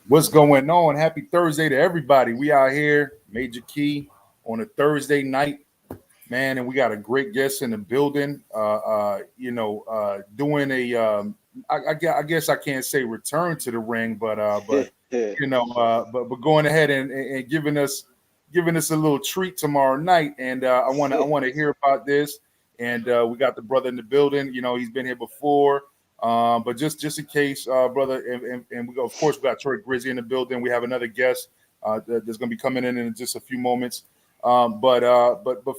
What's going on? Happy Thursday to everybody. We out here, Major Key, on a Thursday night, man, and we got a great guest in the building. Doing I guess I can't say return to the ring, but but going ahead and giving us a little treat tomorrow night, and I want to hear about this. And we got the brother in the building. You know, he's been here before. But just in case, brother, and we go. Of course, we got Troy Grizzy in the building. We have another guest that's going to be coming in just a few moments. But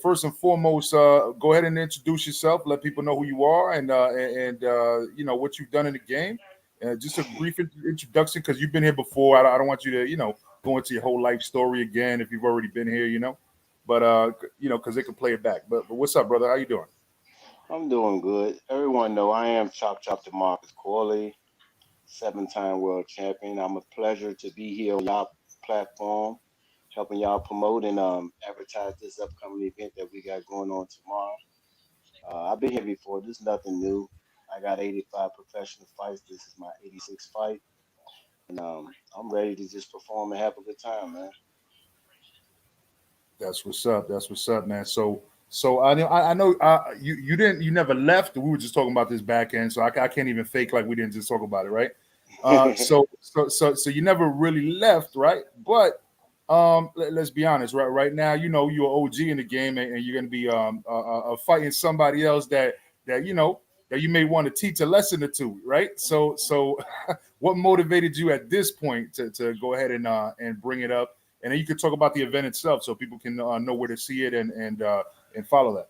first and foremost, go ahead and introduce yourself. Let people know who you are and you know what you've done in the game. Just a brief introduction because you've been here before. I don't want you to go into your whole life story again if you've already been here. But because they can play it back. But what's up, brother? How you doing? I'm doing good. Everyone know I am Chop Chop to Marcus Corley, 7-time world champion. I'm a pleasure to be here on y'all platform, helping y'all promote and advertise this upcoming event that we got going on tomorrow. I've been here before. This is nothing new. I got 85 professional fights. This is my 86th fight, and I'm ready to just perform and have a good time, man. That's what's up. That's what's up, man. So I know you never left. We were just talking about this back end, so I can't even fake like we didn't just talk about it, right? So you never really left, right? But let's be honest, right now, you're an OG in the game, and you're going to be fighting somebody else that you may want to teach a lesson or two, right? So what motivated you at this point to go ahead and bring it up, and then you could talk about the event itself, so people can know where to see it and follow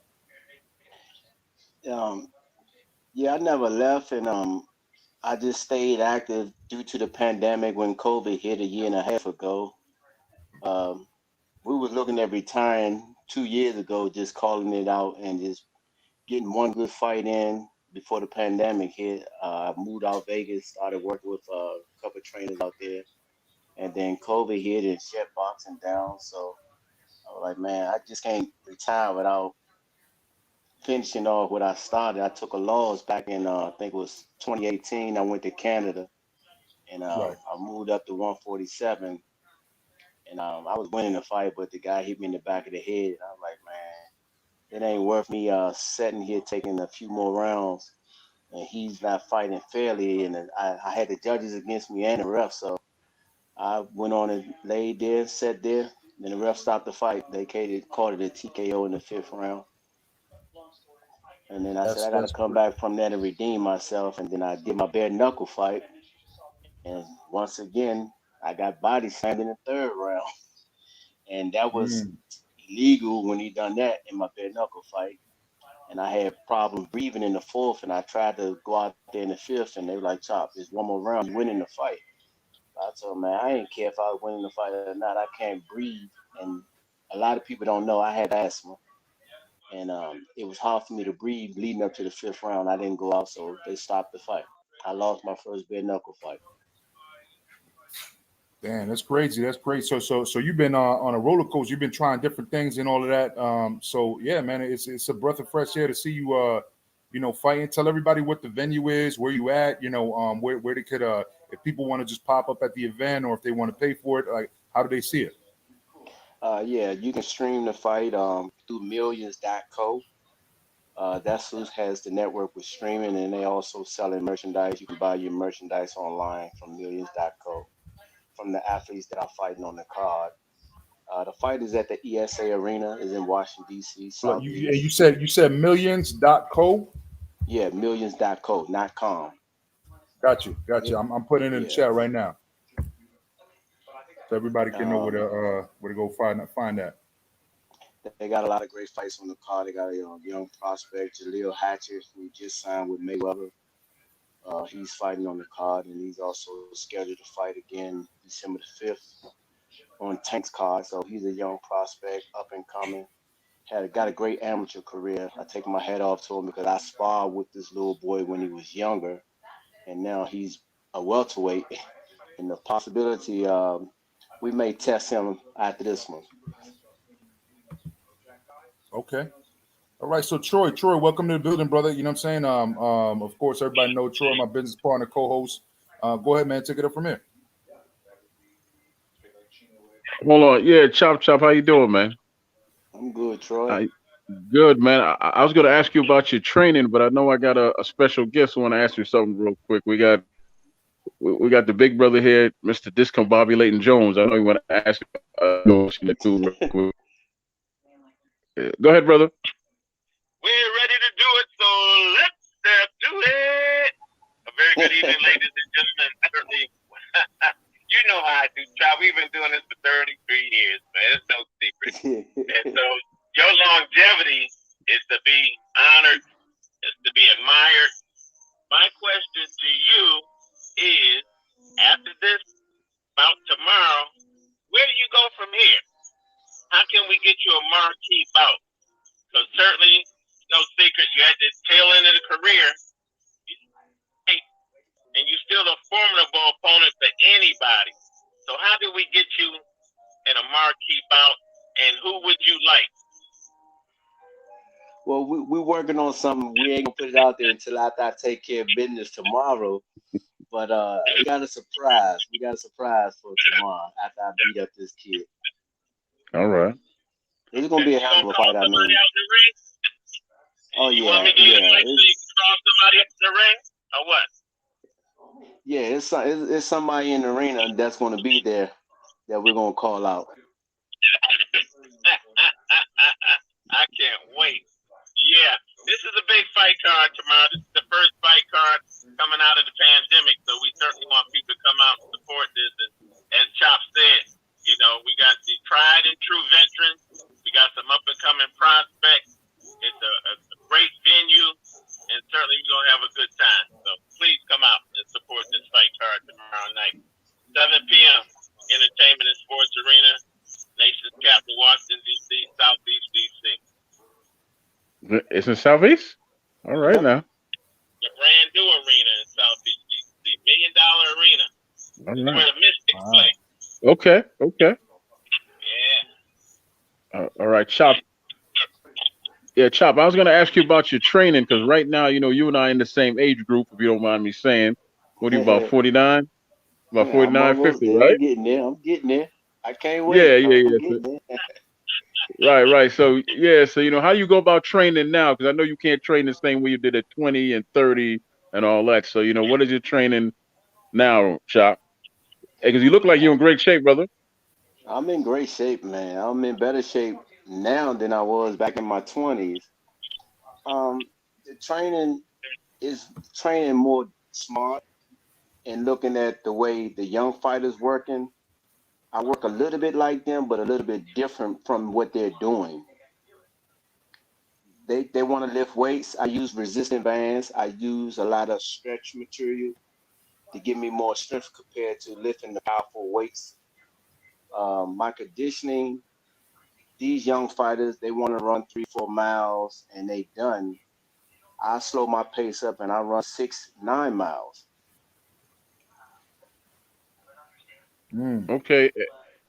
that. um, yeah, I never left, and I just stayed active due to the pandemic when COVID hit a year and a half ago. Um, we was looking at retiring 2 years ago, just calling it out and just getting one good fight in before the pandemic hit. I moved out Vegas, started working with a couple of trainers out there, and then COVID hit and shut boxing down. So I was like, man, I just can't retire without finishing off what I started. I took a loss back in I think it was 2018. I went to Canada and Right. I moved up to 147, and I was winning the fight, but the guy hit me in the back of the head. And I was like, man, it ain't worth me sitting here taking a few more rounds, and he's not fighting fairly. And I had the judges against me and the ref, so I went on and laid there, sat there. Then the ref stopped the fight. They called it a TKO in the fifth round. And then I said I got to That's come back from that and redeem myself. And then I did my bare knuckle fight, and once again I got body slammed in the third round, and that was mm, illegal when he done that in my bare knuckle fight. And I had problems breathing in the fourth, and I tried to go out there in the fifth, and they were like, "Chop, there's one more round, you winning the fight." I told them, man, I ain't care if I was winning the fight or not. I can't breathe, and a lot of people don't know I have asthma, and it was hard for me to breathe leading up to the fifth round. I didn't go out, so they stopped the fight. I lost my first bare knuckle fight. Damn, that's crazy. That's great. So you've been on a roller coaster. You've been trying different things and all of that. So yeah, man, it's a breath of fresh air to see you fighting. Tell everybody what the venue is, where you at. Where they could if people want to just pop up at the event or if they want to pay for it, like how do they see it? Yeah, you can stream the fight through millions.co. That's who has the network with streaming, and they also selling merchandise. You can buy your merchandise online from millions.co from the athletes that are fighting on the card. The fight is at the ESA Arena, is in Washington D.C. Like you Southeast. said millions.co. Yeah, millions.co, not com. Got you. I'm putting it in the Yeah, chat right now so everybody can know um, where to go find that. they got a lot of great fights on the card. They got a young prospect, Jaleel Hatcher, who just signed with Mayweather. He's fighting on the card, and he's also scheduled to fight again December the 5th on Tank's card. So he's a young prospect, up and coming. Got a great amateur career. I take my hat off to him because I sparred with this little boy when he was younger, and now he's a welterweight. And the possibility we may test him after this one. Okay. All right, so Troy, welcome to the building, brother. You know what I'm saying? Of course, everybody know Troy, my business partner, co-host. Go ahead, man. Take it up from here. Hold on. Yeah, Chop Chop, how you doing, man? I'm good, Troy. I, good, man. I was gonna ask you about your training, but I know I got a special guest who want to ask you something real quick. We got the big brother here, Mr. Discombobulating Jones. I know you want to ask you a question or two real quick. Go ahead, brother. We're ready to do it, so let's do it. A very good evening, ladies and gentlemen. Certainly, you know how I do, Trout. We've been doing this for 33 years, man. It's no secret. And so your longevity is to be honored, is to be admired. My question to you is, after this bout tomorrow, where do you go from here? How can we get you a marquee bout? So certainly, no secret, you had the tail end of the career, and you're still a formidable opponent for anybody. So how do we get you in a marquee bout, and who would you like? Well, we're working on something. We ain't gonna put it out there until after I take care of business tomorrow. But we got a surprise. We got a surprise for tomorrow after I beat up this kid. All right. It's gonna be a You hell of gonna a call fight. I somebody mean, out the ring? oh You want me yeah, to give you the yeah, mic so you can call somebody out the ring, or what? yeah. It's somebody in the arena that's gonna be there that we're gonna call out. I can't wait. Yeah, this is a big fight card tomorrow. This is the first fight card coming out of the pandemic, so we certainly want people to come out and support this. And as Chop said, you know, we got the tried and true veterans. We got some up and coming prospects. It's a great venue, and certainly we're gonna have a good time. So please come out and support this fight card tomorrow night, 7 p.m. Entertainment and Sports Arena, nation's capital, Washington D.C., Southeast D.C. It's in Southeast. All right Yep. now. The brand new arena in Southeast DC, $1 million arena. All It's where right. the Mystics play. Okay. Okay. Yeah. All right, Chop. Yeah, Chop. I was gonna ask you about your training because right now, you and I in the same age group. If you don't mind me saying, what are you about 49? About I'm 49, almost 50, there. I'm right? getting there. I'm getting there. I can't Yeah, wait. yeah, I'm yeah. getting there. Right, right. So yeah, so how you go about training now? Because I know you can't train the same way you did at 20 and 30 and all that. So what is your training now, Chop? Because you look like you're in great shape, brother. I'm in great shape, man. I'm in better shape now than I was back in my 20s. The training is training more smart and looking at the way the young fighters working. I work a little bit like them, but a little bit different from what they're doing. They want to lift weights. I use resistant bands. I use a lot of stretch material to give me more strength compared to lifting the powerful weights. My conditioning, these young fighters, they want to run 3, 4 miles and they done. I slow my pace up and I run 6, 9 miles. Mm. Okay.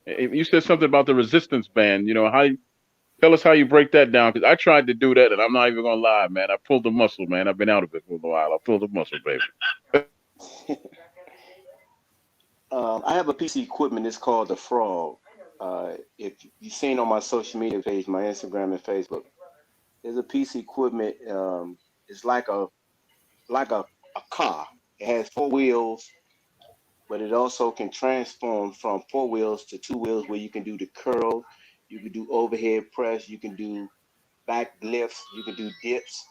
You said something about the resistance band. Tell us how you break that down. Because I tried to do that, and I'm not even gonna lie, man. I pulled the muscle, man. I've been out of it for a while. I pulled the muscle, baby. I have a piece of equipment. It's called the Frog. If you've seen on my social media page, my Instagram and Facebook, there's a piece of equipment. It's like a car. It has 4 wheels, but it also can transform from 4 wheels to 2 wheels, where you can do the curl, you can do overhead press, you can do back lifts, you can do dips,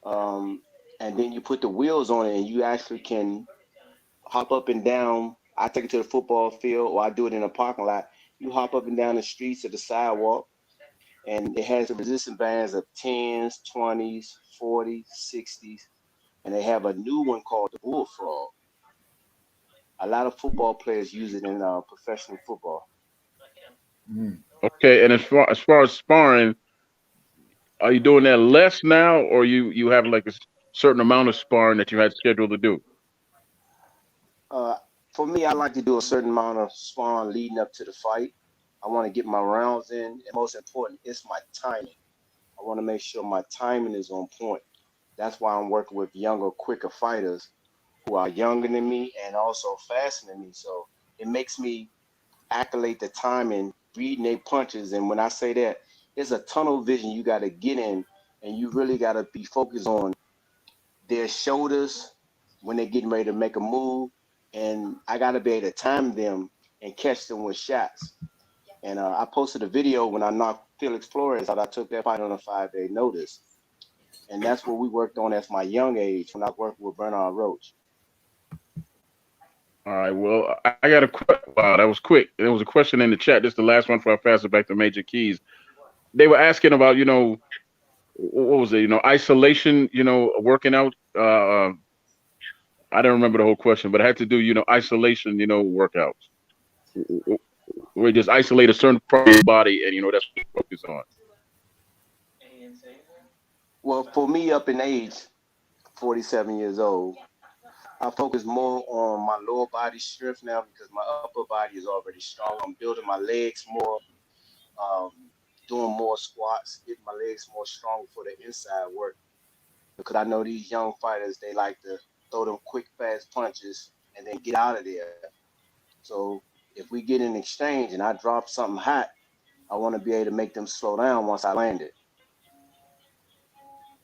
um, and then you put the wheels on it, and you actually can hop up and down. I take it to the football field, or I do it in a parking lot. You hop up and down the streets or the sidewalk, and it has the resistance bands of 10s, 20s, 40s, 60s, and they have a new one called the Bullfrog. A lot of football players use it in professional football. Mm. Okay, and as far as sparring, are you doing that less now, or you have like a certain amount of sparring that you had scheduled to do? Uh, for me, I like to do a certain amount of sparring leading up to the fight. I want to get my rounds in, and most important, it's my timing. I want to make sure my timing is on point. That's why I'm working with younger, quicker fighters who are younger than me and also faster than me. So it makes me calculate the timing, reading their punches. And when I say that, it's a tunnel vision you got to get in, and you really got to be focused on their shoulders when they're getting ready to make a move. And I got to be able to time them and catch them with shots. And I posted a video when I knocked Felix Flores out. I took that fight on a 5-day notice. And that's what we worked on at my young age when I worked with Bernard Roach. All right. Well, I got a wow. That was quick. There was a question in the chat. This is the last one before I pass it back to Major Keys. They were asking about, what was it? Isolation. Working out. I don't remember the whole question, but it had to do, isolation. Workouts. We just isolate a certain part of the body, and that's what we focus on. Well, for me, up in age, 47 years old, I focus more on my lower body strength now because my upper body is already strong. I'm building my legs more, doing more squats, getting my legs more strong for the inside work. Because I know these young fighters, they like to throw them quick, fast punches and then get out of there. So if we get in exchange and I drop something hot, I want to be able to make them slow down once I land it.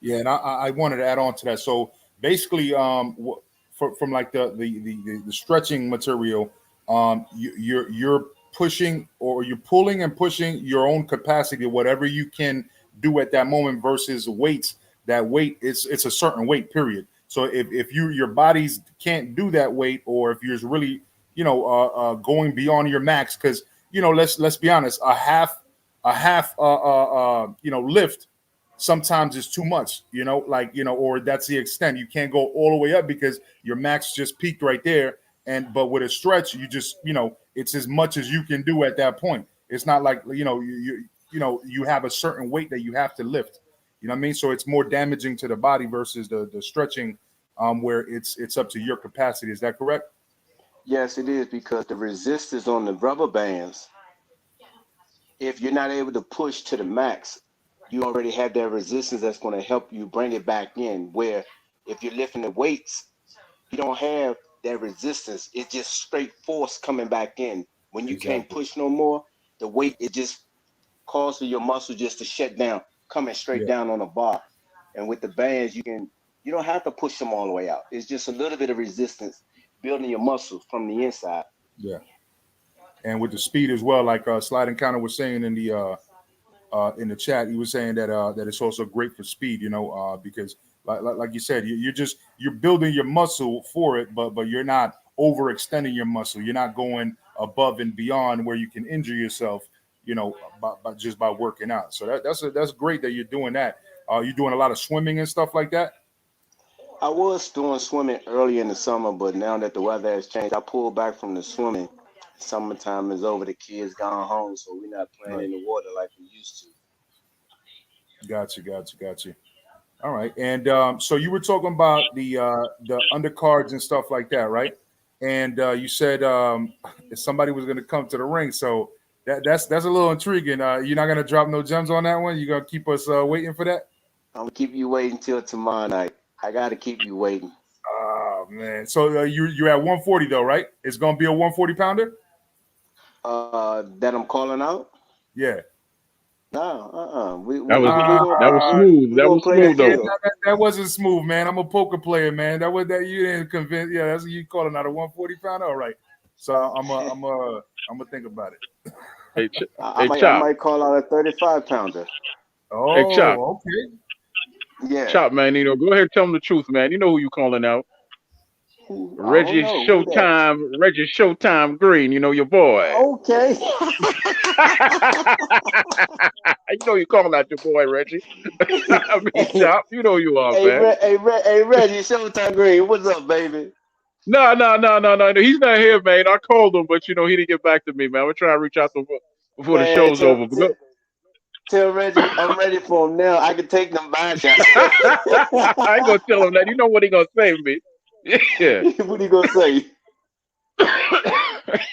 Yeah, and I wanted to add on to that. So basically, from like the stretching material, you're pushing or you're pulling and pushing your own capacity, whatever you can do at that moment versus weights. That weight it's a certain weight period. So if your bodies can't do that weight, or if you're really going beyond your max, because let's be honest, a half lift sometimes is too much, or that's the extent. You can't go all the way up because your max just peaked right there. But with a stretch, you just, it's as much as you can do at that point. It's not like, you have a certain weight that you have to lift. You know what I mean? So it's more damaging to the body versus the stretching, where it's up to your capacity. Is that correct? Yes, it is, because the resistance on the rubber bands, if you're not able to push to the max, you already have that resistance that's going to help you bring it back in. Where if you're lifting the weights, you don't have that resistance. It's just straight force coming back in. When you can't push no more, the weight, it just causes your muscle just to shut down, coming straight down on the bar. And with the bands, you don't have to push them all the way out. It's just a little bit of resistance, building your muscles from the inside. Yeah. And with the speed as well, like Slide Encounter was saying in the chat, he was saying that it's also great for speed, because like you said, you're building your muscle for it, but you're not overextending your muscle. You're not going above and beyond where you can injure yourself, by working out. So that's great that you're doing that. You're doing a lot of swimming and stuff like that. I was doing swimming early in the summer, but now that the weather has changed, I pulled back from the swimming. Summertime is over. The kids gone home, so we're not playing in the water like we used to. Got you. All right. And so you were talking about the undercards and stuff like that, right? And you said if somebody was going to come to the ring, so that's a little intriguing. You're not going to drop no gems on that one? You're going to keep us waiting for that? I'm going to keep you waiting till tomorrow night. I got to keep you waiting. Oh, man. So you're at 140, though, right? It's going to be a 140-pounder? That I'm calling out? Yeah. No, that was smooth. That was smooth, though. That wasn't smooth, man. I'm a poker player, man. That you didn't convince. Yeah, that's you calling out a 140-pounder. All right. So I'm gonna think about it. I might call out a 35-pounder. Oh, hey, Chop. Okay. Yeah. Chop, man. Go ahead and tell them the truth, man. You know who you calling out. Reggie Showtime Green, your boy. Okay. You're calling out your boy, Reggie. I mean, Chop, you know you are, man. Hey, Reggie Showtime Green, what's up, baby? No. He's not here, man. I called him, but he didn't get back to me, man. We're trying to reach out to him before the show's over. Tell Reggie I'm ready for him now. I can take them back. I ain't gonna tell him that. You know what he gonna say to me. Yeah. What he gonna say?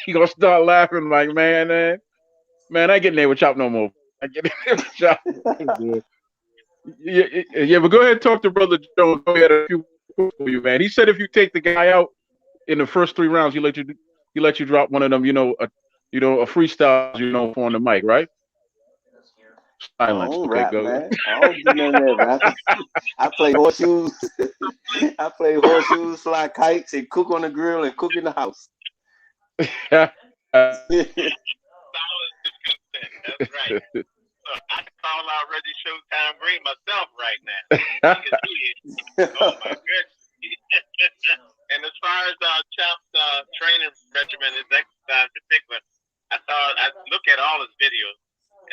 He gonna start laughing like, man, I ain't getting there with Chop no more. I get there with Chop. Yeah, but go ahead and talk to Brother Jones. Go ahead, a few for you, man. He said if you take the guy out in the first 3 rounds, he let you drop one of them, a freestyle, for on the mic, right? I Silence. don't Okay, rap, go. man. I don't do none of that rapping. I play horseshoes. I play horseshoes, fly kites, and cook on the grill and cook in the house. Solid consent. That's right. So I can call out Reggie Showtime Green myself right now. Oh my goodness. And as far as Chop's training regimen, his exercise in particular, I look at all his videos,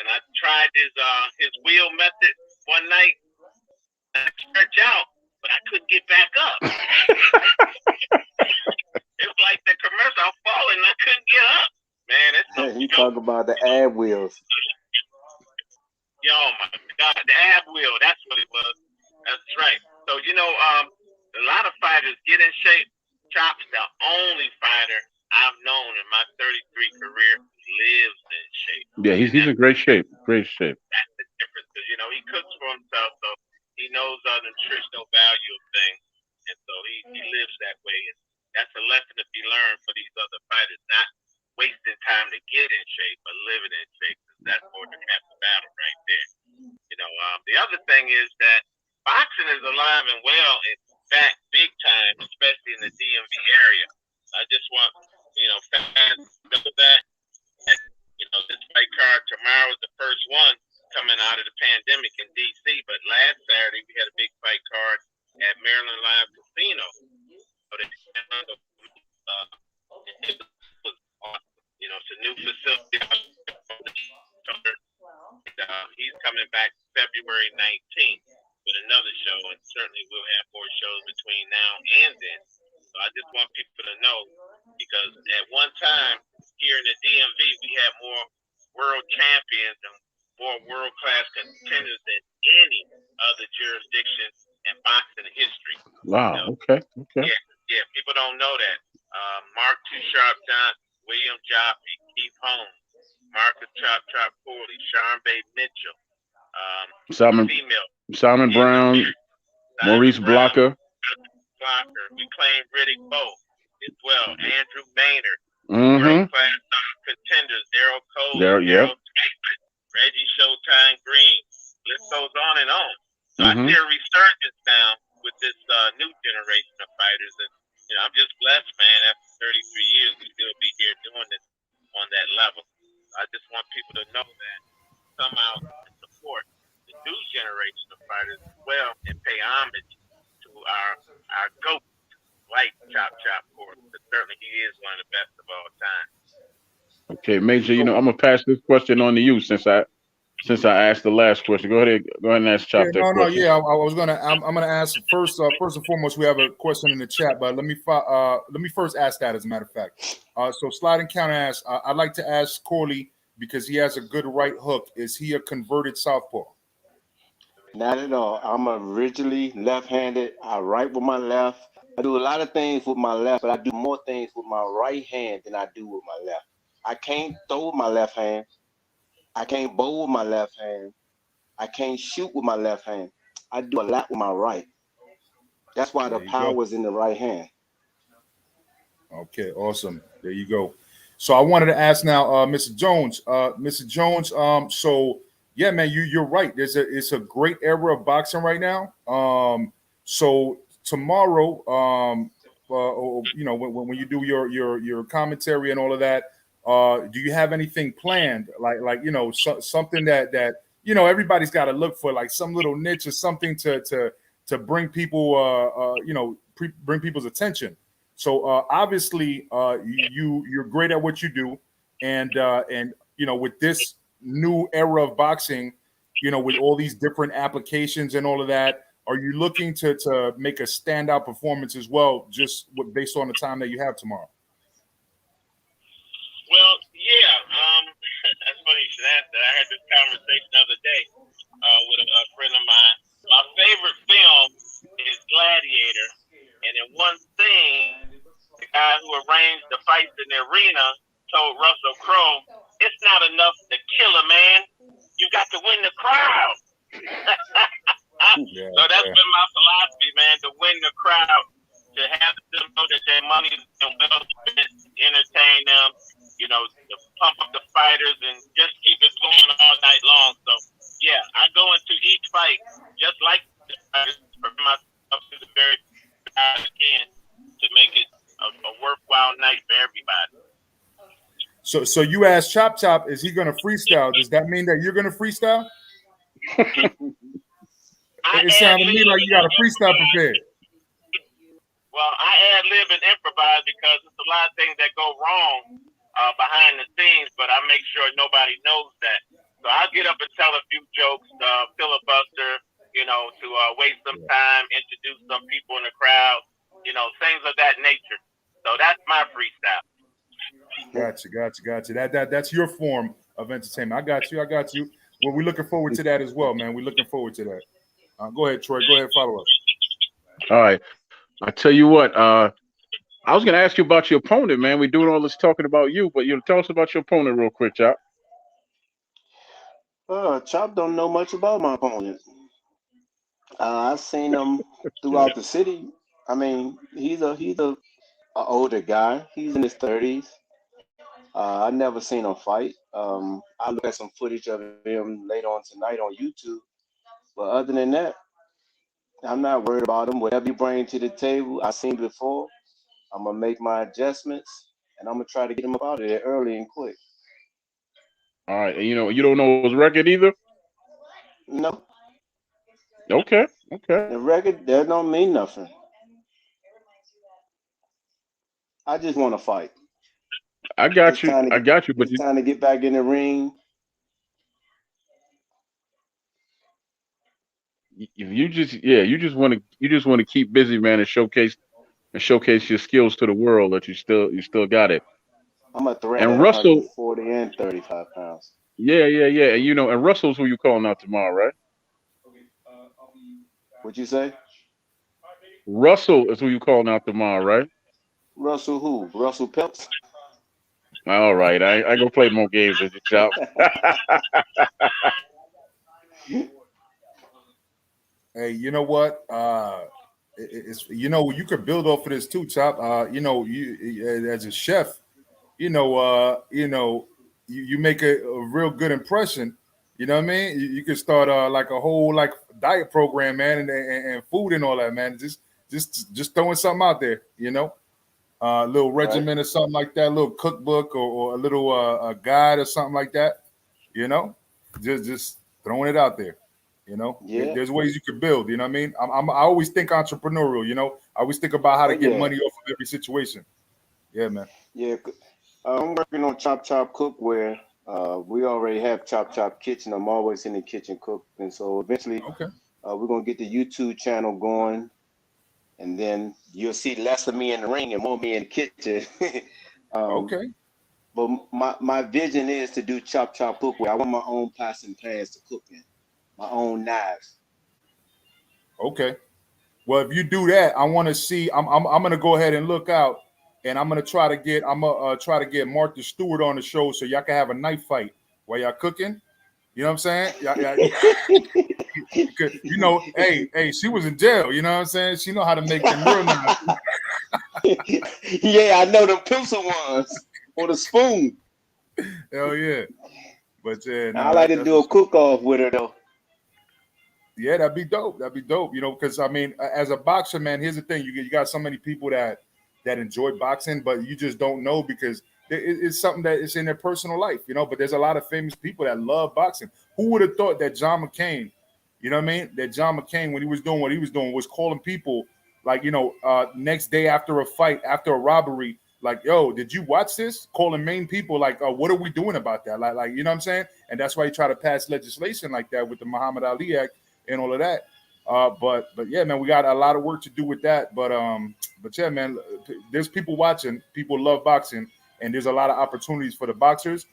and I tried his wheel method one night. I stretch out, but I couldn't get back up. It was like the commercial. I'm falling, I couldn't get up. Man, it's no You joke. talk about the ab wheels. Yo, my God, the ab wheel. That's what it was. That's right. So a lot of fighters get in shape. Chop's the only fighter I've known in my 33 career who lives in shape. Yeah, he's in great shape. Great shape. That's the difference, because he cooks for himself, so he knows the nutritional value of things, and so he lives that way. And that's a lesson to be learned for these other fighters, not wasting time to get in shape, but living in shape. That's more than half the battle right there. The other thing is that boxing is alive and well, in fact, big time, especially in the DMV area. I just want fans to know that this fight card tomorrow is the first one coming out of the pandemic in DC. But last Saturday we had a big fight card at Maryland Live Casino. So it's a new facility. He's coming back February 19th with another show, and certainly we'll have more shows between now and then. So I just want people to know, because at one time here in the DMV, we had more world champions and more world-class contenders than any other jurisdiction in boxing history. Wow. Okay. Yeah, people don't know that. Mark Too Sharp Johnson, William Jaffe, Keith Holmes, Marcus Chop Corley, Sean Bay Mitchell, Simon Brown, Maurice Blocker. We claim Riddick Bowe as well. Andrew Maynard, Mm-hmm. class contenders, Daryl Cole, Yep. Reggie Showtime Green. List goes on and on. So I Mhm. see a resurgence now with this new generation of fighters, and I'm just blessed, man. After 33 years, we still be here doing this on that level. I just want people to know that, come out and support the new generation of fighters as well, and pay homage to our GOAT, like Chop Corley. But certainly he is one of the best of all time. Okay, Major. I'm gonna pass this question on to you since I asked the last question. Go ahead and ask Chop that question. I was gonna. I'm gonna ask first. First and foremost, we have a question in the chat, but let me first ask that. As a matter of fact, so sliding counter asks. I'd like to ask Corley, because he has a good right hook. Is he a converted southpaw? Not at all. I'm originally left-handed. I write with my left. I do a lot of things with my left, but I do more things with my right hand than I do with my left. I can't throw with my left hand. I can't bowl with my left hand. I can't shoot with my left hand. I do a lot with my right. That's why the power is in the right hand. Okay, awesome. There you go. So I wanted to ask now, Mr. Jones. Mr. Jones, so yeah, man, you're right. It's a great era of boxing right now. So tomorrow, when you do your commentary and all of that, do you have anything planned? Like something that everybody's got to look for, like some little niche or something to bring people bring people's attention. So obviously you're great at what you do, and with this new era of boxing, with all these different applications and all of that, are you looking to make a standout performance as well, just based on the time that you have tomorrow? Well, yeah. That's funny you should ask that. I had this conversation the other day with a friend of mine. My favorite film is Gladiator, and in one scene, the guy who arranged the fights in the arena told Russell Crowe, "It's not enough to kill a man; you got to win the crowd." So that's been my philosophy, man, to win the crowd, to have them know that their money is well spent, entertain them, to pump worthwhile night for everybody. So you asked Chop Chop, is he gonna freestyle? Does that mean that you're gonna freestyle? It sounded to me like you got a freestyle prepared. Well, I ad-lib and improvise because there's a lot of things that go wrong behind the scenes, but I make sure nobody knows that. So I'll get up and tell a few jokes, filibuster, to waste some time, introduce some people in the crowd, things of that nature. So that's my freestyle. Gotcha. That's your form of entertainment. I got you. Well, we're looking forward to that as well, man. We're looking forward to that. Go ahead, Troy. Go ahead, follow up. All right. I tell you what, I was going to ask you about your opponent, man. We're doing all this talking about you, but tell us about your opponent real quick, Chop. Chop don't know much about my opponent. I've seen him throughout the city. I mean, he's a older guy. He's in his 30s. I never seen him fight. I look at some footage of him later on tonight on YouTube. But other than that, I'm not worried about him. Whatever you bring to the table, I've seen before. I'm gonna make my adjustments, and I'm gonna try to get him up out of there early and quick. All right, and you don't know his record either. No. Okay. The record that don't mean nothing. I just want to fight. I got you. But it's time to get back in the ring. You just want to keep busy, man, and showcase your skills to the world that you still got it. I'm a threat and at Russell, 140 and 35 pounds. Yeah. And and Russell's who you calling out tomorrow, right? What'd you say? Russell is who you calling out tomorrow, right? Russell who? Russell Peltz? All right. I go play more games with you, Chop. Hey, you know what? You could build off of this too, Chop. You as a chef, you make a real good impression. You know what I mean? You could start like a whole like diet program, man, and food and all that, man. Just throwing something out there, a little regimen or something like that, a little cookbook or a little a guide or something like that. Just throwing it out there. Yeah. There's ways you could build. You know what I mean? I always think entrepreneurial. I always think about how to get money off of every situation. Yeah, man. Yeah, I'm working on Chop Chop Cookware. We already have Chop Chop Kitchen. I'm always in the kitchen cooking. So eventually, we're gonna get the YouTube channel going, and then you'll see less of me in the ring and more me in the kitchen. But my vision is to do Chop Chop Cookware. I want my own pots and pans to cook in. My own knives. Okay. Well, if you do that, I want to see. I'm gonna go ahead and look out, and I'm gonna try to get Martha Stewart on the show so y'all can have a knife fight while y'all cooking. You know what I'm saying? Hey, she was in jail. You know what I'm saying? She know how to make them real knives. Yeah, I know them pencil ones on a spoon. Hell yeah! But I like to do a cook-off with her though. Yeah, that'd be dope. Because I mean, as a boxer, man, here's the thing: you got so many people that enjoy boxing, but you just don't know because it's something that is in their personal life, But there's a lot of famous people that love boxing. Who would have thought that John McCain, that John McCain, when he was doing what he was doing, was calling people like, next day after a fight, after a robbery, like, yo, did you watch this? Calling main people like, what are we doing about that? Like, you know what I'm saying? And that's why he tried to pass legislation like that with the Muhammad Ali Act and all of that. But yeah, man, we got a lot of work to do with that. But yeah, man, there's people watching. People love boxing, and there's a lot of opportunities for the boxers.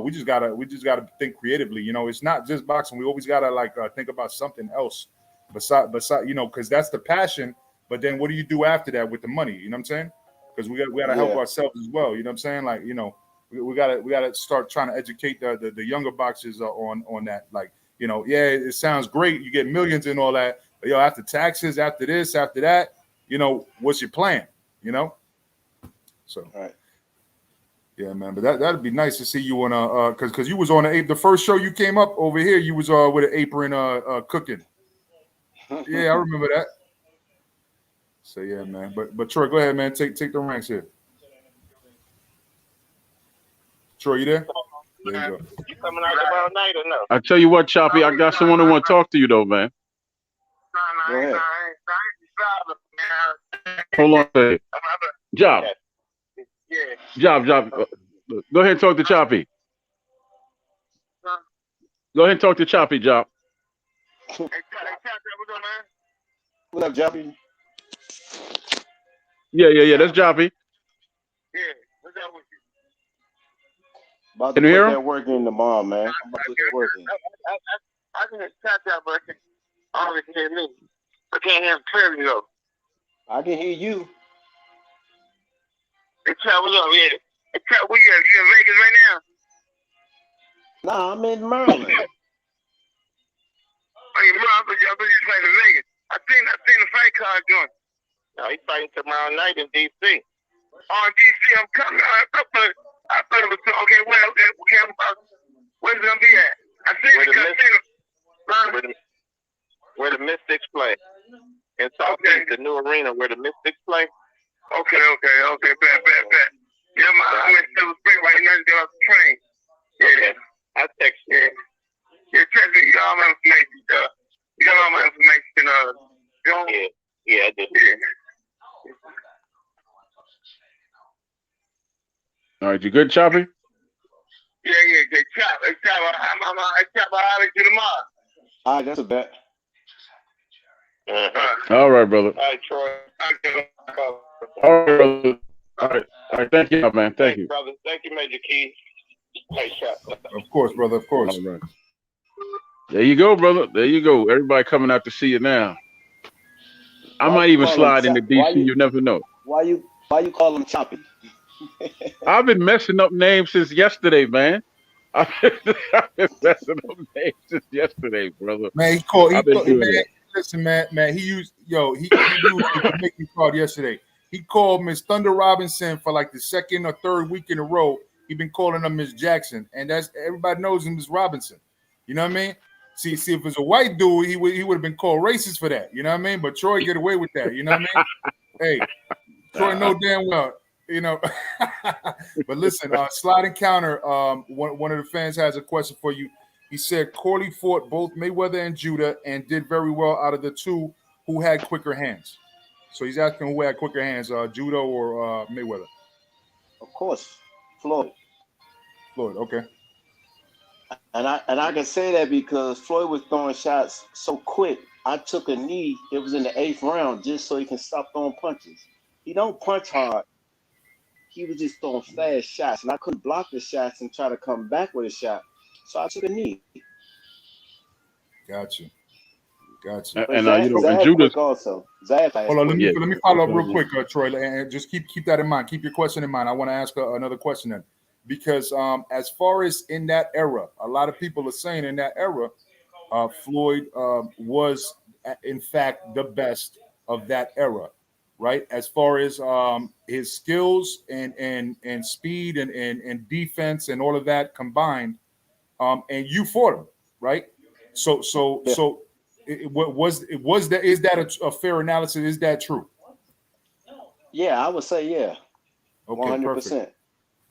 We just gotta think creatively. It's not just boxing. We always gotta think about something else besides, because that's the passion. But then what do you do after that with the money? You know what I'm saying? Because we gotta help ourselves as well. You know what I'm saying? Like, we gotta start trying to educate the younger boxers on that. Like, it sounds great. You get millions and all that. But after taxes, after this, after that, what's your plan? So, right. Yeah, man. But that'd be nice to see you on because you was on the first show you came up over here. You was with an apron cooking. Yeah, I remember that. So yeah, man. But Troy, go ahead, man. Take the ranks here. Troy, you there? There you go. You coming out tomorrow night or no? I tell you what, Choppy, I got someone who want to talk to you though, man. Go ahead. Hold on a second. Job. Yeah. Job. Go ahead and talk to Choppy. Go ahead and talk to Choppy, Job. What up, Joppy? Yeah. That's Choppy. Yeah. What's up with you? About Can to you hear put him? that work in tomorrow, man. I'm about to put that work in. I can catch that, but I only can hear me. I can't hear him clearly though. I can hear you. Hey, Chad, what's up? Yeah. Hey, Chad, where you at? You in Vegas right now? Nah, I'm in Maryland. Oh, you I thought you playing in Vegas. I seen the fight card joint. No, he's fighting tomorrow night in D.C. Oh, in D.C. I'm coming. I thought it was okay. Where's it gonna be at? I seen it. Where the Mystics play. In Southeast, the new arena where the Mystics play. Okay. Bet. Yeah, I'm in Silver Spring right now. Get off the train. Yeah. I text you. Yeah, text me. You got all my information. You got all my information. John? Yeah, I did. Yeah. All right, you good, Choppy? Yeah. Good chop. I'll holler at you tomorrow. All right, that's a bet. All right, brother. All right, Troy. All right, brother. All right. Thank you, man. Thank you, brother. Thank you, Major Key. Hey, chop. Of course, brother. Of course. All right. There you go, brother. There you go. Everybody coming out to see you now. I might even slide into DC. You never know. Why you call him Choppy? I've been messing up names since yesterday, man. I've been messing up names since yesterday, brother. Man, listen, man. He used the making card yesterday. He called Miss Thunder Robinson for like the second or third week in a row. He been calling her Miss Jackson, and that's everybody knows him as Robinson. You know what I mean? See, if it's a white dude, he would have been called racist for that. You know what I mean? But Troy get away with that. You know what I mean? Hey, Troy know damn well. You know. But listen, sliding counter. One of the fans has a question for you. He said Corley fought both Mayweather and Judah and did very well out of the two who had quicker hands. So he's asking who had quicker hands, Judah or Mayweather. Of course, Floyd. Okay. And I can say that because Floyd was throwing shots so quick. I took a knee. It was in the 8th round just so he can stop throwing punches. He don't punch hard. He was just throwing fast shots, and I couldn't block the shots and try to come back with a shot. So I took a knee. Got you. And Judas also. Hold on, let me follow up real quick, Troy, and just keep that in mind. Keep your question in mind. I want to ask another question then, because as far as in that era, a lot of people are saying in that era, Floyd was in fact the best of that era, right? As far as his skills and speed and defense and all of that combined, and you fought him, right? So. Is that a fair analysis? Is that true? Yeah, I would say yeah. Okay, 100%. perfect.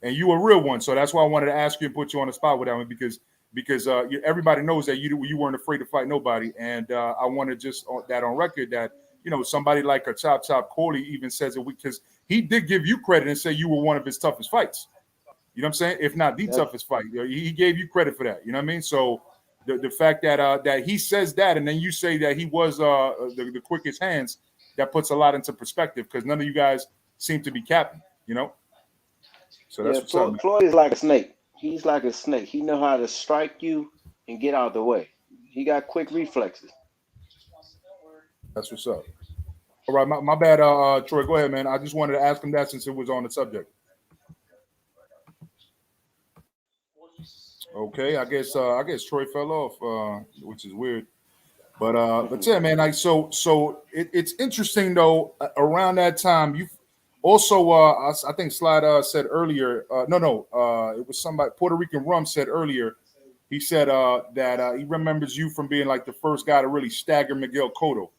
And you a real one, so that's why I wanted to ask you and put you on the spot with that one because everybody knows that you weren't afraid to fight nobody, and I want to just that on record that somebody like a Chop Corley even says it because he did give you credit and say you were one of his toughest fights. You know what I'm saying? If not the toughest fight, he gave you credit for that. You know what I mean? So. The fact that he says that and then you say that he was the quickest hands, that puts a lot into perspective because none of you guys seem to be capping, So that's what's up, man. Floyd is like a snake. He's like a snake. He knows how to strike you and get out of the way. He got quick reflexes. That's what's up. All right, my bad, Troy. Go ahead, man. I just wanted to ask him that since it was on the subject. Okay, I guess Troy fell off, which is weird, but yeah, man. Like so it's interesting though. Around that time, you also I think Slide said earlier. It was somebody Puerto Rican Rum said earlier. He said that he remembers you from being like the first guy to really stagger Miguel Cotto.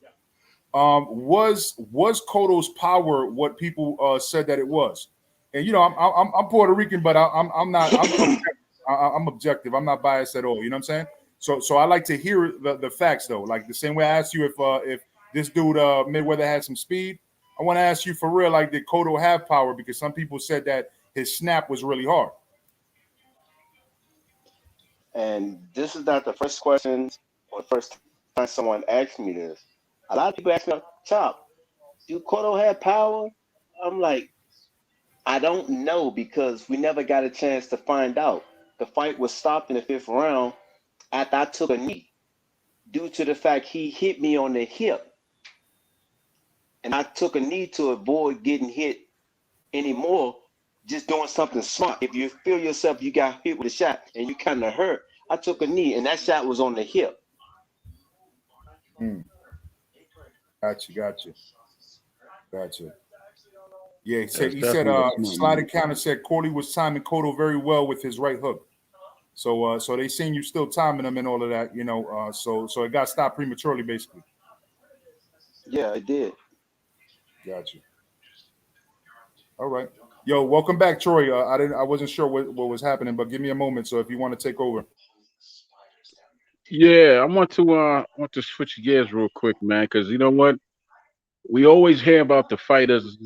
Was Cotto's power what people said that it was? And I'm Puerto Rican, but I'm not I'm objective. I'm not biased at all. You know what I'm saying? So I like to hear the facts though. Like the same way I asked you if this dude Mayweather had some speed, I want to ask you for real. Like did Cotto have power? Because some people said that his snap was really hard. And this is not the first question or the first time someone asked me this. A lot of people ask me, Chop, do Cotto have power? I'm like, I don't know because we never got a chance to find out. The fight was stopped in the fifth round after I took a knee due to the fact he hit me on the hip. And I took a knee to avoid getting hit anymore, just doing something smart. If you feel yourself, you got hit with a shot and you kind of hurt, I took a knee and that shot was on the hip. Mm, gotcha. Gotcha. Yeah, That's he said definitely a smart Slider move. Counter said Corley was timing Cotto very well with his right hook. So they seen you still timing him and all of that, so it got stopped prematurely basically. Yeah, it did. Gotcha. All right. Yo, welcome back, Troy. I wasn't sure what was happening, but give me a moment. So if you want to take over. Yeah, I want to switch gears real quick, man, because you know what? We always hear about the fighters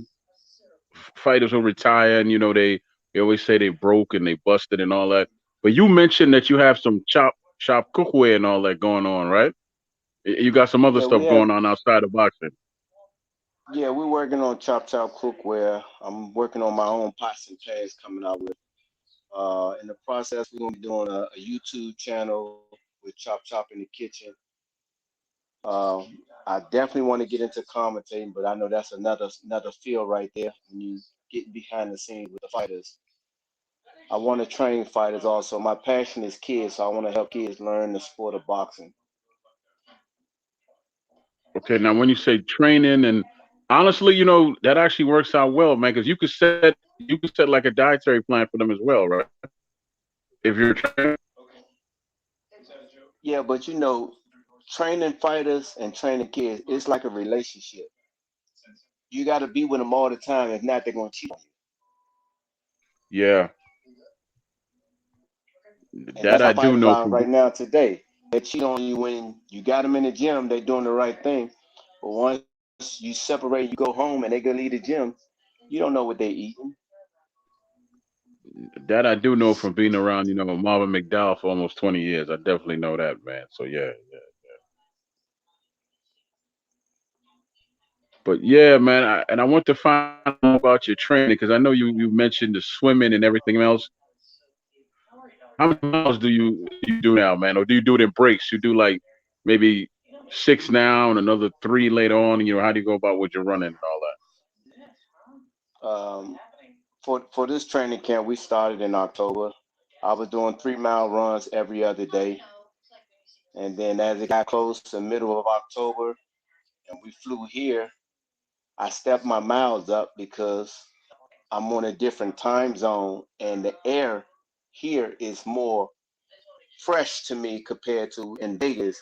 who retire, and they always say they broke and they busted and all that. But you mentioned that you have some chop cookware and all that going on, right? You got some other Yeah, we stuff have. going on outside of boxing. Yeah, we're working on Chop Chop Cookware. I'm working on my own pots and pans coming out with. In the process, we're gonna be doing a YouTube channel with Chop Chop in the kitchen. I definitely want to get into commentating, but I know that's another field right there when you get behind the scenes with the fighters. I want to train fighters also. My passion is kids, so I want to help kids learn the sport of boxing. Okay, now when you say training, and honestly, that actually works out well, man, because you could set like a dietary plan for them as well, right? If you're training. Yeah, but training fighters and training kids, it's like a relationship. You got to be with them all the time. If not, they're gonna cheat on you. Yeah, And that that's I how do fighters know are from. right now today. They cheat on you when you got them in the gym. They're doing the right thing. But once you separate, you go home, and they go leave the gym. You don't know what they're eating. That I do know from being around, Marvin McDowell for almost 20 years. I definitely know that, man. So yeah, yeah. But yeah, man, and I want to find out more about your training because I know you mentioned the swimming and everything else. How many miles do you do now, man? Or do you do it in breaks? You do like maybe 6 now and another 3 later on. And, how do you go about what you're running and all that? Um, for this training camp, we started in October. I was doing 3 mile runs every other day, and then as it got close to middle of October, and we flew here, I stepped my miles up because I'm on a different time zone, and the air here is more fresh to me compared to in Vegas.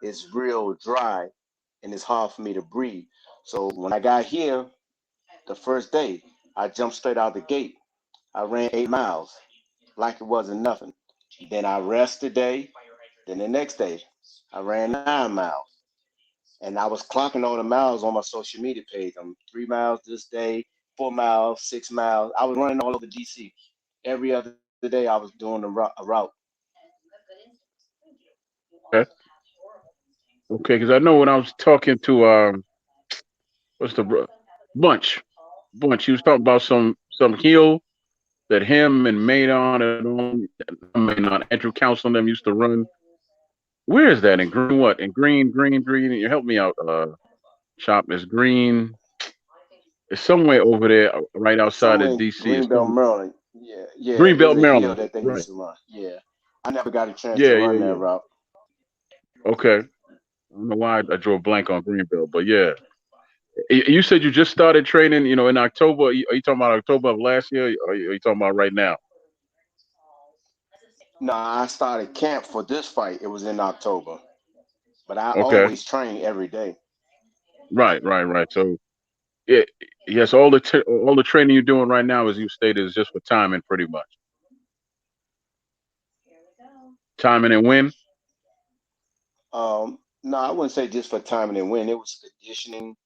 It's real dry, and it's hard for me to breathe. So when I got here the first day, I jumped straight out the gate. I ran 8 miles like it wasn't nothing. Then I rested day. Then the next day, I ran 9 miles. And I was clocking all the miles on my social media page. I'm 3 miles this day, 4 miles, 6 miles. I was running all over DC. Every other day, I was doing a route. Okay. Okay, because I know when I was talking to what's bunch, bunch, he was talking about some hill that him and Maynard Maynard Andrew Council and them used to run. Where is that in Green? What in Green? You help me out, Chop. Is Green? It's somewhere over there, right outside Somewhere of in DC. It's Greenbelt, some Maryland. Yeah, it's Greenbelt, a hill Maryland. that they used Right. to run. Yeah. I never got a chance to Yeah, yeah, run that yeah. route. Okay. I don't know why I drew a blank on Greenbelt, but yeah. You said you just started training, in October. Are you talking about October of last year? Or are you talking about right now? No, I started camp for this fight. It was in October, but I Okay. always train every day. Right. So, yeah. Yes, all the training you're doing right now, as you stated, is just for timing, pretty much. Timing and win. No, I wouldn't say just for timing and win. It was conditioning.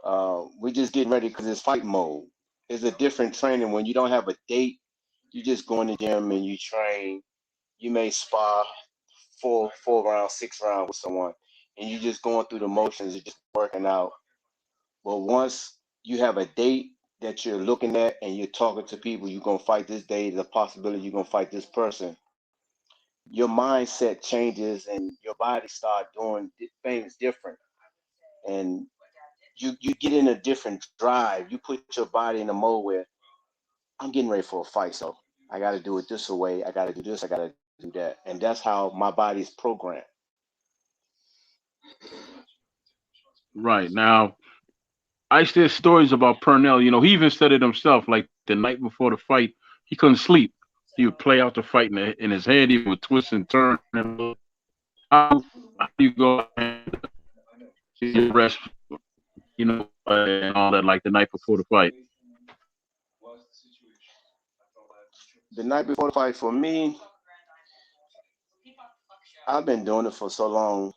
We're just getting ready because it's fight mode. It's a different training when you don't have a date. You just go in the gym and you train. You may spar four rounds, 6 rounds with someone, and you just going through the motions. You're just working out. But once you have a date that you're looking at and you're talking to people, you're gonna fight this day. The possibility you're gonna fight this person. Your mindset changes and your body start doing things different, and you get in a different drive. You put your body in a mode where I'm getting ready for a fight, so I got to do it this way. I got to do this. I got to do that, and that's how my body's programmed. Right now, I used to hear stories about Purnell. He even said it himself. Like the night before the fight, he couldn't sleep. He would play out the fight in his head. He would twist and turn. How do you go and rest? And all that, like the night before the fight. The night before the fight, for me, I've been doing it for so long.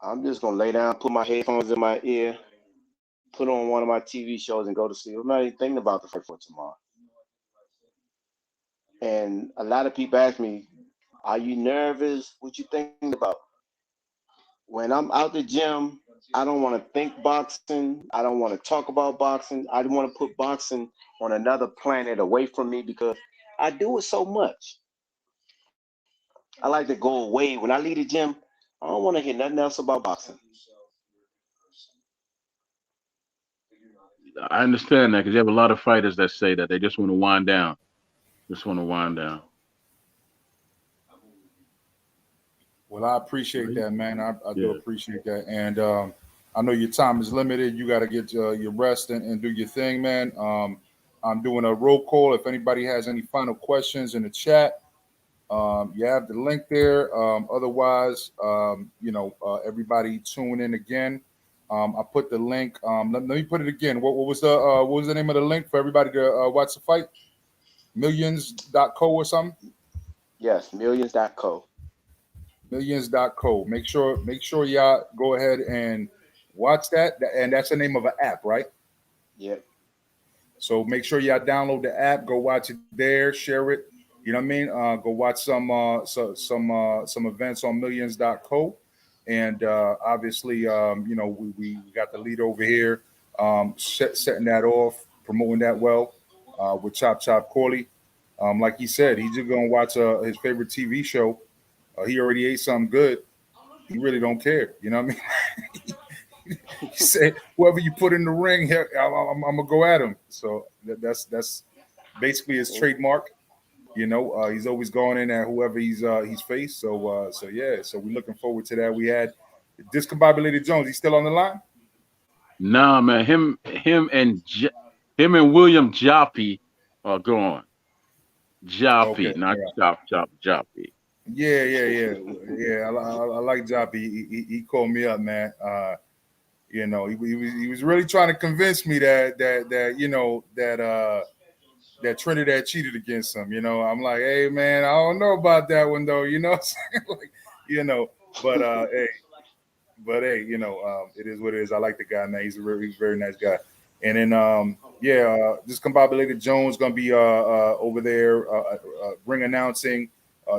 I'm just gonna lay down, put my headphones in my ear, put on one of my TV shows, and go to sleep. I'm not even thinking about the fight for tomorrow. And a lot of people ask me, "Are you nervous? What you thinking about?" When I'm out the gym, I don't want to think boxing. I don't want to talk about boxing. I don't want to put boxing on another planet away from me because I do it so much. I like to go away. When I leave the gym, I don't want to hear nothing else about boxing. I understand that because you have a lot of fighters that say that they just want to wind down. Just want to wind down. Well, I appreciate that, man. I do Yeah. appreciate that, and I know your time is limited. You got to get your rest and do your thing, man. I'm doing a roll call. If anybody has any final questions in the chat, you have the link there. Otherwise, everybody tune in again. I put the link. Let me put it again. What was the name of the link for everybody to watch the fight? Millions.co or something? Yes, millions.co. Millions.co. Make sure y'all go ahead and watch that. And that's the name of an app, right? Yep. So make sure y'all download the app, go watch it there, share it. You know what I mean? Go watch some events on millions.co. And obviously, we got the lead over here, setting that off, promoting that well with Chop Corley. Like he said, he's just gonna watch his favorite TV show. He already ate something good. He really don't care. You know what I mean? He said, "Whoever you put in the ring, here, I'm gonna go at him." So that's basically his trademark. He's always going in at whoever he's faced. So yeah. So we're looking forward to that. We had discombobulated Jones. He's still on the line. Nah, man. Him and William Joppy are gone. Okay. Joppy, not All Chop Joppy. Yeah. I like Joppy. He called me up, man. He was really trying to convince me that Trinidad cheated against him. I'm like, hey man, I don't know about that one though. Like, but it is what it is. I like the guy, man. He's a very nice guy. And then discombobulated Jones gonna be over there ring announcing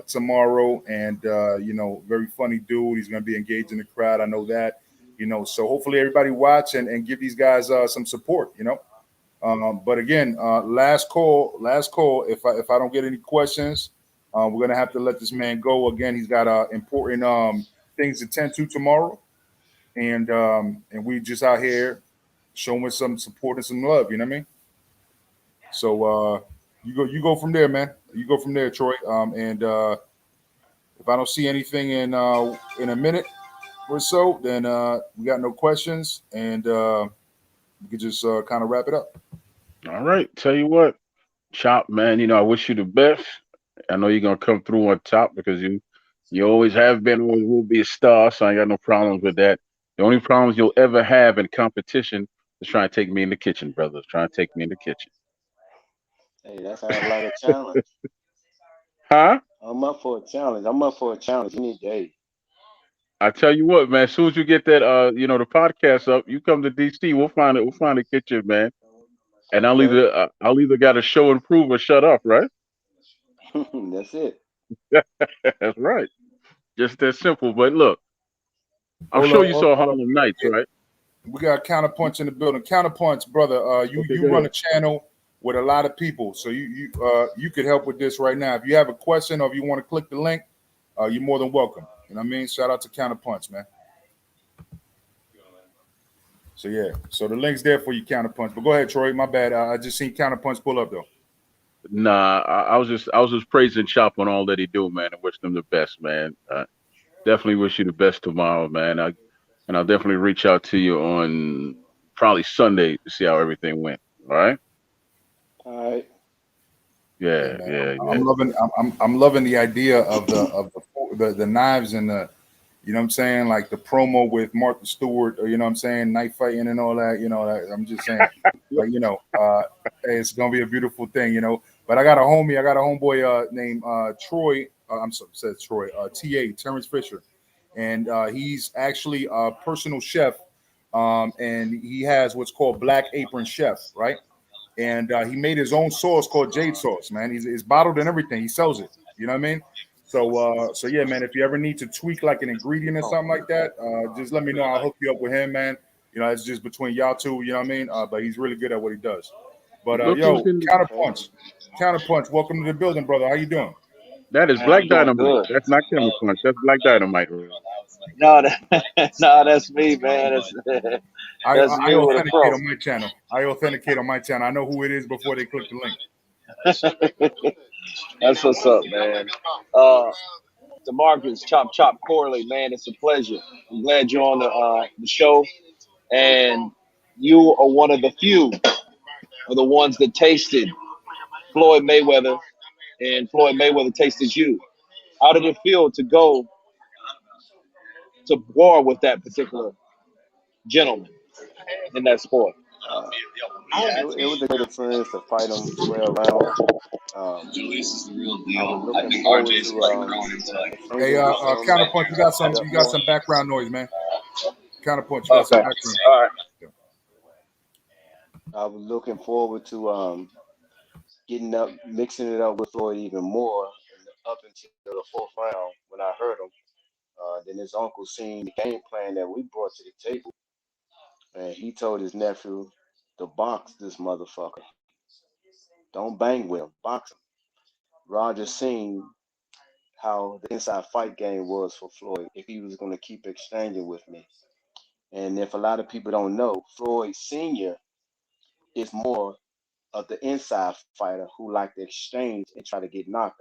tomorrow, and very funny dude. He's gonna be engaged in the crowd. I know that. So hopefully everybody watch and give these guys some support. But again, last call. If I don't get any questions, we're gonna have to let this man go. Again, he's got important things to tend to tomorrow, and we just out here showing some support and some love. You know what I mean? So you go from there, man. You go from there, Troy. And if I don't see anything in a minute or so, then we got no questions, and we could just kind of wrap it up. All right. Tell you what, Chop, man. I wish you the best. I know you're gonna come through on top because you always have been, always will be a star. So I ain't got no problems with that. The only problems you'll ever have in competition It's trying to take me in the kitchen, brother. It's trying to take me in the kitchen. Hey, that sounds like a challenge. Huh? I'm up for a challenge. I'm up for a challenge. You need to, hey. I tell you what, man. As soon as you get that, the podcast up, you come to DC. We'll find it. We'll find a kitchen, man. And Okay. I'll either got to show and prove or shut up, right? That's it. That's right. Just that simple. But look, I'm Hold sure on, you hold saw on. Harlem Nights, right? We got Counterpunch in the building. Counterpunch, brother. You Okay, you go run ahead. a channel with a lot of people, so you could help with this right now. If you have a question or if you want to click the link, you're more than welcome. You know what I mean? Shout out to Counterpunch, man. So yeah, so the link's there for you, Counterpunch. But go ahead, Troy. My bad. I just seen Counterpunch pull up though. Nah, I was just praising Chop on all that he do, man, and wish them the best, man. Definitely wish you the best tomorrow, man. I'll definitely reach out to you on probably Sunday to see how everything went. All right? All right. Yeah, Yeah, man. yeah, I'm yeah. loving. I'm loving the idea of the knives and the. You know what I'm saying? Like the promo with Martha Stewart, or you know what I'm saying, night fighting and all that. I'm just saying, like hey, it's gonna be a beautiful thing. But I got a homeboy named Troy. I'm sorry, says Troy. Ta Terrence Fisher, and he's actually a personal chef, and he has what's called Black Apron Chef, right? And he made his own sauce called Jade Sauce. Man, he's bottled and everything. He sells it. You know what I mean? So yeah, man. If you ever need to tweak like an ingredient or something like that, just let me know. I'll hook you up with him, man. It's just between y'all two. You know what I mean? But he's really good at what he does. But Look who's yo, in the, Okay. counterpunch. Welcome to the building, brother. How you doing? that is Man, I'm Black doing Dynamite. good. That's not Camel Punch. That's Black Dynamite. No, no, that's me, man. That's, that's I me with a authenticate pro. on my channel. I know who it is before they click the link. That's what's up, man. Uh, DeMarcus, Chop Chop Corley, man, it's a pleasure. I'm glad you're on the show, and you are one of the few of the ones that tasted Floyd Mayweather, and Floyd Mayweather tasted you. How did it feel to go to war with that particular gentleman in that sport? Uh, it was a great experience to fight him 12 rounds. Um, I was looking forward to Hey, exchanging with him. counterpunch. Fight You up got north. some background noise, man. Counterpunch. You got Okay, some background. all right. I was looking forward to getting up, mixing it up with Floyd even more up until the fourth round when I heard him. Then his uncle seen the game plan that we brought to the table, and he told his nephew to box this motherfucker. Don't bang with him, box him. Roger seen how the inside fight game was for Floyd if he was going to keep exchanging with me. And if a lot of people don't know, Floyd Sr. is more of the inside fighter who like to exchange and try to get knockouts.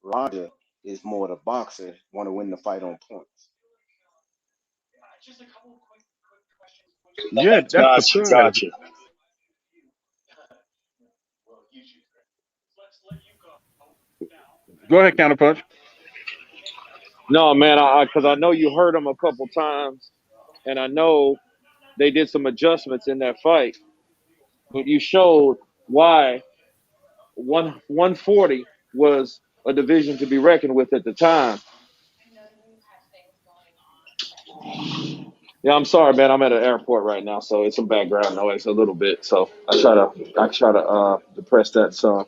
Roger is more the boxer, want to win the fight on points. Yeah, that's Gotcha, surprising. gotcha. Go ahead, Counterpunch. No, man, because I know you heard him a couple times, and I know they did some adjustments in that fight, but you showed why 140 was a division to be reckoned with at the time. Yeah, I'm sorry, man. I'm at an airport right now, so it's some background noise a little bit. So I try to depress that some.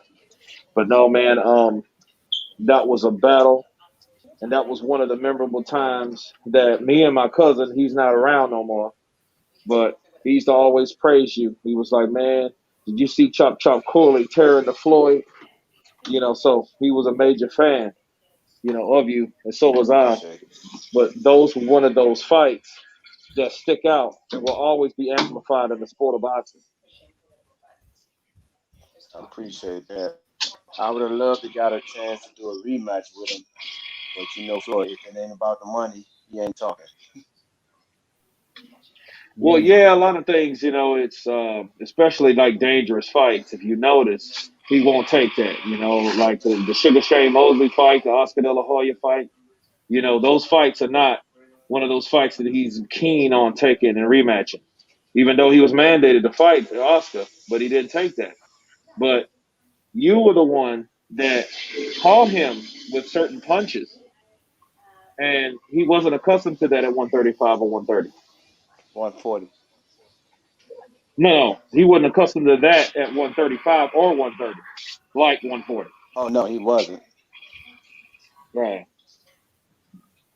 But no, man, that was a battle, and that was one of the memorable times that me and my cousin, he's not around no more, but he used to always praise you. He was like, man, did you see Chop Chop Corley tearing the Floyd? So he was a major fan, of you, and so was I. Appreciate it. But those were one of those fights that stick out and will always be amplified in the sport of boxing. I appreciate that. I would have loved to got a chance to do a rematch with him, but Floyd, if it ain't about the money, he ain't talking. Well, Mm. yeah, a lot of things, it's especially like dangerous fights. If you notice, he won't take that. Like the Sugar Shane Mosley fight, the Oscar De La Hoya fight. Those fights are not one of those fights that he's keen on taking and rematching. even though he was mandated to fight Oscar, but he didn't take that. But you were the one that caught him with certain punches, and he wasn't accustomed to that at 135 or 130. 140. No, he wasn't accustomed to that at 135 or 130, like 140. Oh no, he wasn't. Right.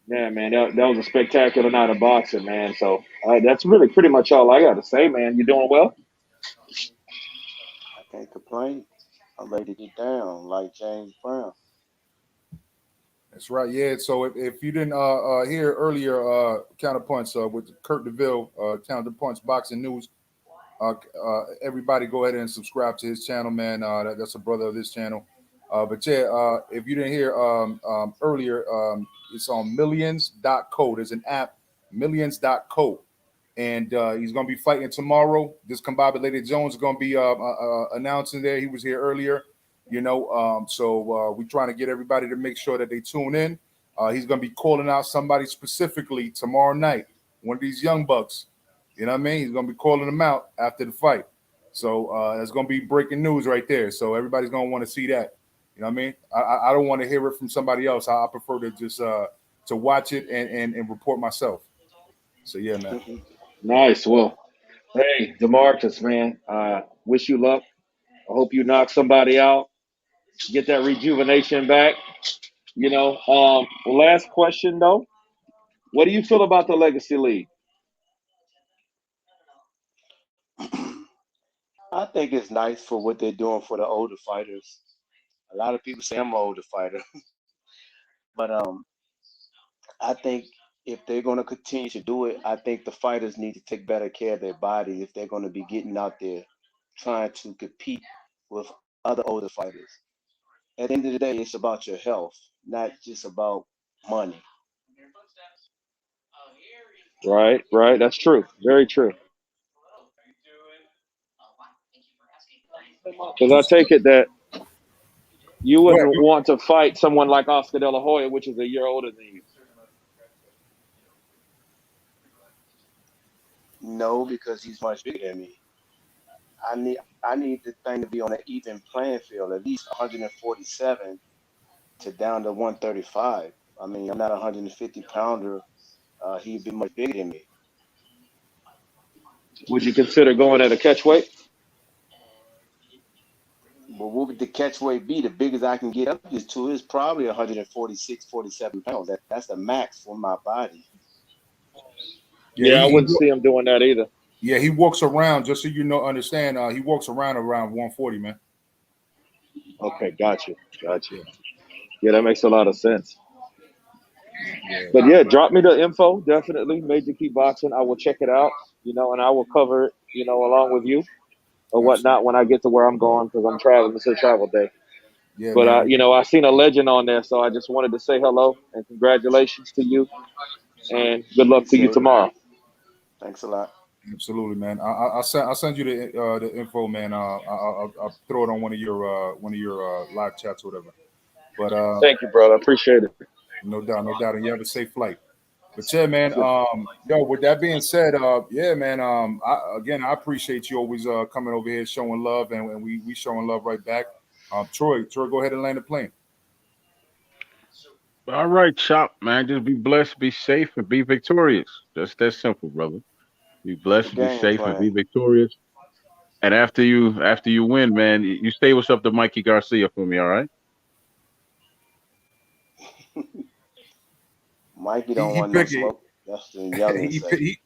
Yeah, man, that was a spectacular night of boxing, man. So that's really pretty much all I got to say, man. You doing well? I can't complain. I'm ready to get down like James Brown. That's right. Yeah. So if you didn't hear earlier counterpunch with Kurt DeVille, counterpunch boxing news, everybody go ahead and subscribe to his channel, man. That's a brother of this channel. But yeah, if you didn't hear earlier, it's on millions.co. There's an app, millions.co. And he's going to be fighting tomorrow. This Combobulated Jones is going to be announcing there. He was here earlier, so we're trying to get everybody to make sure that they tune in. He's going to be calling out somebody specifically tomorrow night, one of these young bucks. You know what I mean? He's going to be calling them out after the fight. So that's going to be breaking news right there. So everybody's going to want to see that. You know what I mean? I don't want to hear it from somebody else. I prefer to just to watch it and report myself. So, yeah, man. Nice. Well, hey, DeMarcus, man, wish you luck. I hope you knock somebody out, get that rejuvenation back. Last question, though. What do you feel about the Legacy League? I think it's nice for what they're doing for the older fighters. A lot of people say I'm an older fighter, but I think if they're going to continue to do it, I think the fighters need to take better care of their body if they're going to be getting out there trying to compete with other older fighters. At the end of the day, it's about your health, not just about money. Right. That's true. Very true. Because I take it that you Go ahead. wouldn't want to fight someone like Oscar De La Hoya, which is a year older than you. No, because he's much bigger than me. I need the thing to be on an even playing field, at least 147 to down to 135. I mean, I'm not a 150 pounder. He'd be much bigger than me. Would you consider going at a catch weight? But what would the catch weight be? The biggest I can get up is probably 146, 47 pounds. That's the max for my body. Yeah, I wouldn't see him doing that either. Yeah, he walks around, just so you know, understand, he walks around 140, man. Okay, gotcha. Yeah, that makes a lot of sense. But yeah, drop me the info, definitely. Major Key Boxing. I will check it out, and I will cover it, along with you or whatnot when I get to where I'm going because I'm traveling. It's a travel day. Yeah, But, man. I seen a legend on there, so I just wanted to say hello and congratulations to you and good luck to you tomorrow. Thanks a lot. Absolutely, man. I'll send you the info, man. I'll throw it on one of your live chats or whatever. But thank you, brother. I appreciate it. No doubt. And you have a safe flight. But yeah, man. With that being said, yeah, man. I appreciate you always coming over here showing love, and we showing love right back. Troy, go ahead and land the plane. All right, Chop, man. Just be blessed, be safe, and be victorious. Just that simple, brother. Be blessed, be Game safe, and be plan. victorious. And after you win, man, you stay what's up to Mikey Garcia for me, all right? Mikey don't He want no picking. smoke. That's the youngin' say.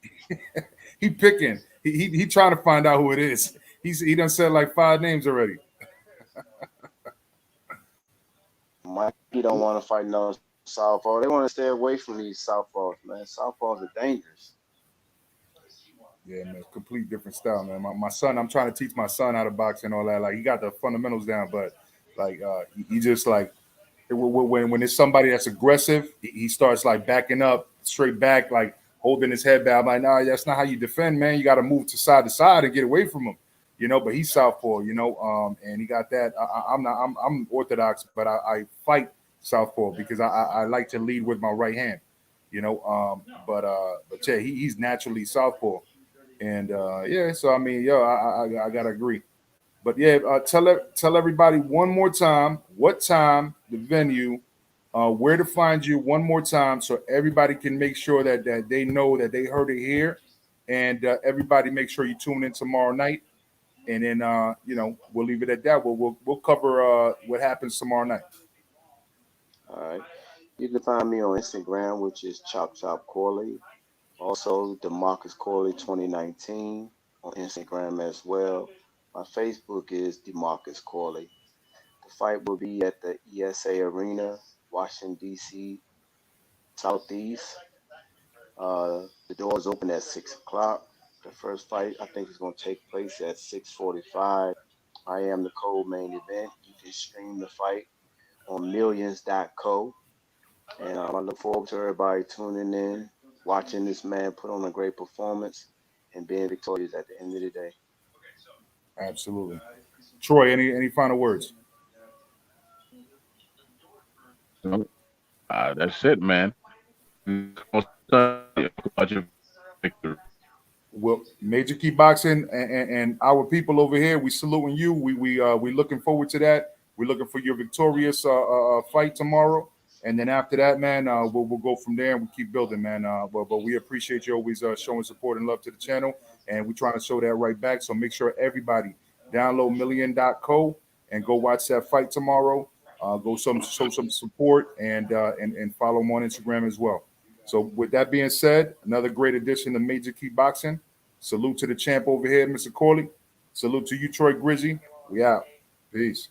He picking. He trying to find out who it is. He done said like 5 names already. Mikey don't want to fight no southpaw. They want to stay away from these southpaws, man. Southpaws are dangerous. Yeah, man, complete different style, man. My son, I'm trying to teach my son how to box and all that. Like he got the fundamentals down, but like he just like when it's somebody that's aggressive, he starts like backing up, straight back, like holding his head back. I'm like, nah, that's not how you defend, man. You got to move to side and get away from him, But he's southpaw, and he got that. I'm orthodox, but I fight southpaw because I like to lead with my right hand, But yeah, he's naturally southpaw. And yeah, so I mean, yo, I gotta agree. But yeah, tell everybody one more time what time, the venue, where to find you one more time, so everybody can make sure that they know that they heard it here, and everybody make sure you tune in tomorrow night, and then we'll leave it at that. We'll cover what happens tomorrow night. All right. You can find me on Instagram, which is Chop Chop Corley. Also, Demarcus Corley 2019 on Instagram as well. My Facebook is Demarcus Corley. The fight will be at the ESA Arena, Washington, D.C., Southeast. The doors open at 6 o'clock. The first fight, I think, is going to take place at 6:45. I am the co-main event. You can stream the fight on millions.co. And I look forward to everybody tuning in, watching this man put on a great performance, and being victorious at the end of the day. Absolutely. Troy, any final words? No, that's it, man. Victory. Well, Major Key Boxing and our people over here, we saluting you. We looking forward to that. We're looking for your victorious fight tomorrow, and then after that, man, we'll go from there and we keep building, man. But we appreciate you always showing support and love to the channel, and we're trying to show that right back. So make sure everybody download million.co and go watch that fight tomorrow. Go show some support and follow them on Instagram as well. So with that being said, another great addition to Major Key Boxing. Salute to the champ over here, Mr. Corley. Salute to you, Troy Grizzy. We out. Peace.